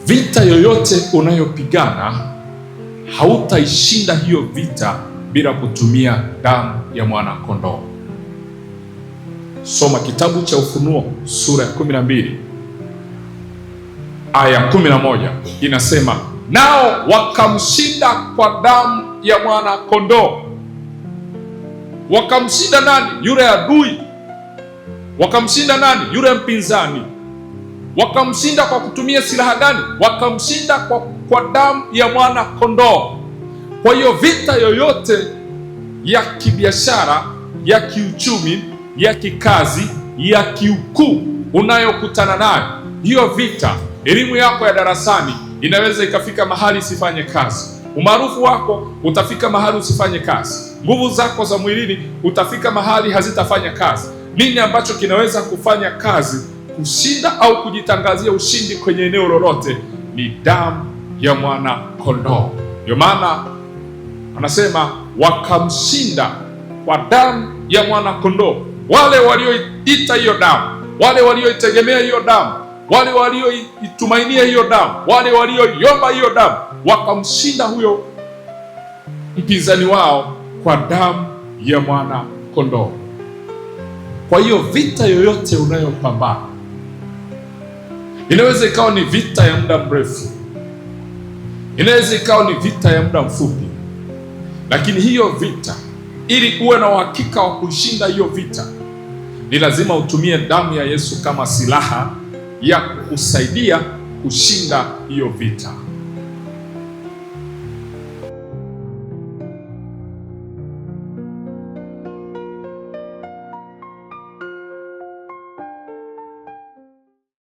Vita yoyote unayopigana hautaishinda hiyo vita bila kutumia damu ya mwana kondoo. Soma kitabu cha Ufunuo sura ya 12 aya 11, inasema nao wakamshinda kwa damu ya mwana kondoo. Wakamshinda nani? Yule adui. Wakamshinda nani? Yule mpinzani. Wakamshinda kwa kutumia silaha gani? Wakamshinda kwa damu ya mwana kondoo. Kwa hiyo vita yoyote ya kibiashara, ya kiuchumi, ya kikazi, ya kiukuu unayokutana nayo, hiyo vita, elimu yako ya darasani inaweza ikafika mahali isifanye kazi. Umaarufu wako utafika mahali usifanye kazi. Nguvu zako za mwilini utafika mahali hazitafanya kazi. Nini ambacho kinaweza kufanya kazi kushinda au kujitangazia ushindi kwenye eneo lolote? Ni damu ya mwana kondoo. Ndio maana anasema wakamshinda kwa damu ya mwana kondoo. Wale walioita hiyo damu, wale walioitegemea hiyo damu, wale walioitumainia hiyo damu, wale walioiomba hiyo damu, wakamshinda huyo mpinzani wao kwa damu ya mwana kondoo. Kwa hiyo vita yoyote unayopambana, inaweza ikawa ni vita ya muda mrefu, inaweza ikawa ni vita ya muda mfupi, lakini hiyo vita, ili uwe na uhakika wa kushinda hiyo vita, ni lazima utumie damu ya Yesu kama silaha ya kukusaidia kushinda hiyo vita.